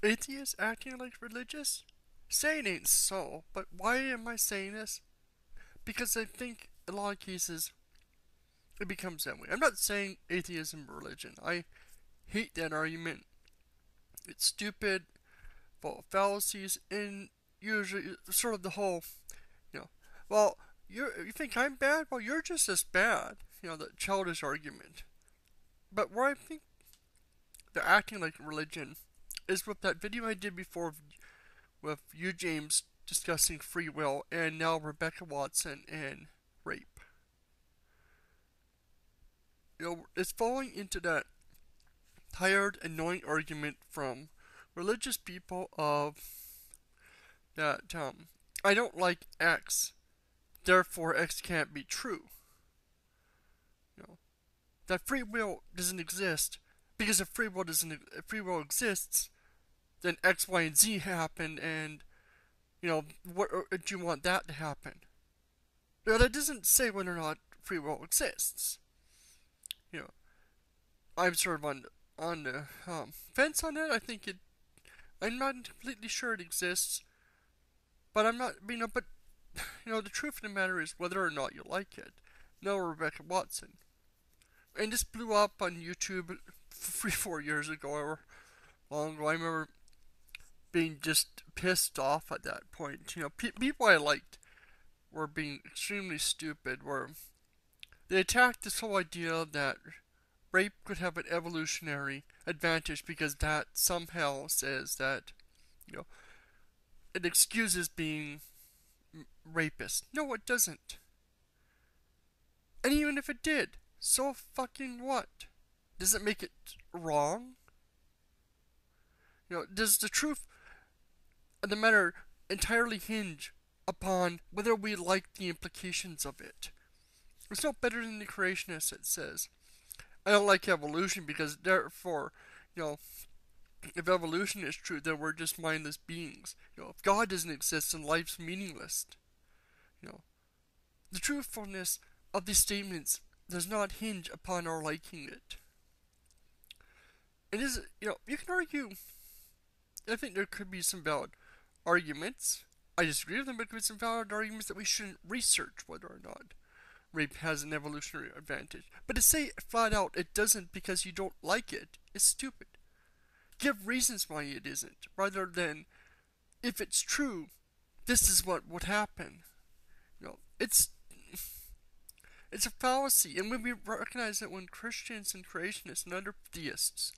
Atheists acting like religious? Saying ain't so, but why am I saying this? Because I think in a lot of cases it becomes that way. I'm not saying atheism is religion. I hate that argument. It's stupid, full of fallacies, and usually sort of the whole, you know, well, you think I'm bad? Well, you're just as bad. The childish argument. But where I think they're acting like religion is with that video I did before with you, James, discussing free will, and now Rebecca Watson and rape. It's falling into that tired, annoying argument from religious people of that I don't like X, therefore X can't be true. That free will doesn't exist because if free will exists, then X, Y, and Z happen, and what do you want that to happen? That doesn't say whether or not free will exists. You know, I'm sort of on the fence on it. I'm not completely sure it exists, but I'm not. But the truth of the matter is whether or not you like it. No, Rebecca Watson, and this blew up on YouTube 3-4 years ago or long ago. I remember being just pissed off at that point. People I liked were being extremely stupid. Where they attacked this whole idea that rape could have an evolutionary advantage because that somehow says that you know it excuses being rapist. No, it doesn't. And even if it did, so fucking what? Does it make it wrong? Does the truth of the matter entirely hinge upon whether we like the implications of it? It's no better than the creationist that says, I don't like evolution because therefore, if evolution is true, then we're just mindless beings. If God doesn't exist, then life's meaningless. The truthfulness of these statements does not hinge upon our liking it. It is, you can argue. I think there could be some valid arguments. I disagree with them, but there could be some valid arguments that we shouldn't research whether or not rape has an evolutionary advantage. But to say flat out it doesn't because you don't like it is stupid. Give reasons why it isn't, rather than, if it's true, this is what would happen. It's a fallacy, and when we recognize that when Christians and creationists and other theists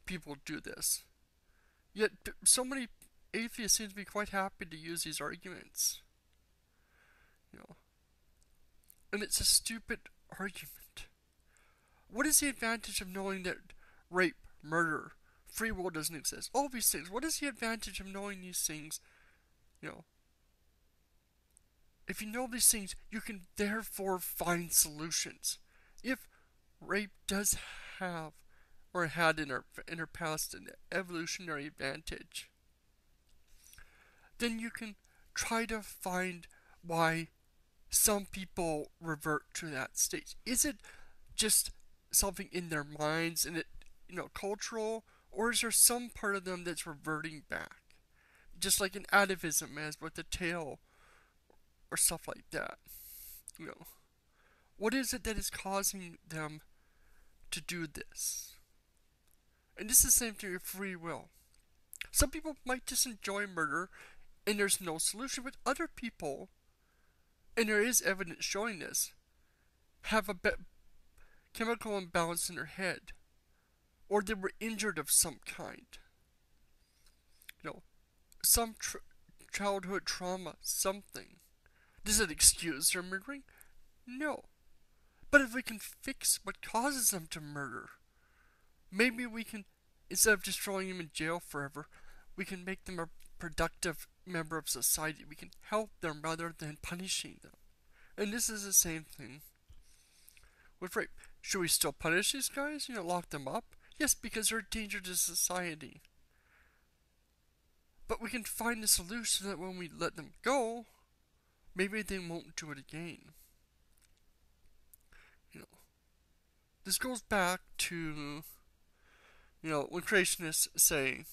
people do this, yet so many atheists seem to be quite happy to use these arguments. And it's a stupid argument. What is the advantage of knowing that rape, murder, free will doesn't exist? All these things. What is the advantage of knowing these things? If you know these things, you can therefore find solutions. If rape does have or had in our past an evolutionary advantage, then you can try to find why some people revert to that state. Is it just something in their minds and it, cultural, or is there some part of them that's reverting back? Just like an atavism as with the tail or stuff like that. What is it that is causing them to do this? And this is the same thing with free will. Some people might just enjoy murder and there's no solution, but other people, and there is evidence showing this, have a chemical imbalance in their head, or they were injured of some kind. Some childhood trauma, something. Does it excuse their murdering? No. But if we can fix what causes them to murder, maybe we can, instead of just throwing them in jail forever, we can make them a productive member of society. We can help them rather than punishing them. And this is the same thing with rape. Should we still punish these guys? Lock them up? Yes, because they're a danger to society. But we can find a solution that when we let them go, maybe they won't do it again. This goes back to, when creationists say,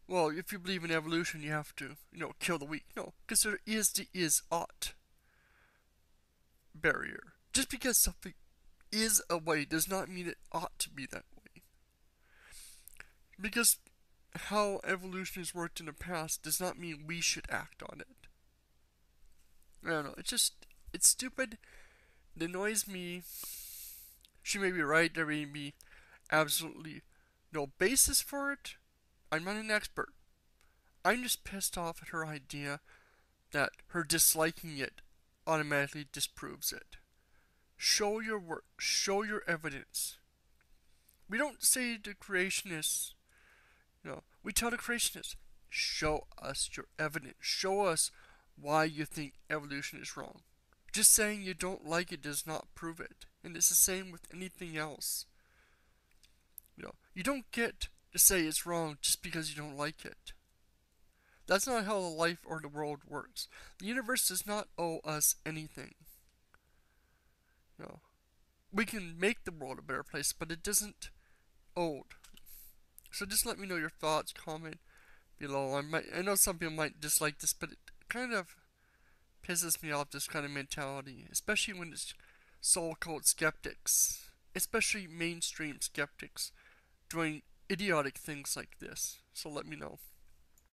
well, if you believe in evolution, you have to, kill the weak. No, because there is the is ought barrier. Just because something is a way does not mean it ought to be that way. Because how evolution has worked in the past does not mean we should act on it. I don't know. It's stupid. It annoys me. She may be right. There may be absolutely no basis for it. I'm not an expert. I'm just pissed off at her idea that her disliking it automatically disproves it. Show your work. Show your evidence. We don't say to creationists, we tell the creationists, show us your evidence. Show us why you think evolution is wrong. Just saying you don't like it does not prove it. And it's the same with anything else. You don't get to say it's wrong just because you don't like it. That's not how the life or the world works. The universe does not owe us anything. We can make the world a better place, but it doesn't owe. So just let me know your thoughts, comment below. I know some people might dislike this, but it kind of pisses me off, this kind of mentality, especially when it's so-called skeptics, especially mainstream skeptics, doing idiotic things like this. So let me know.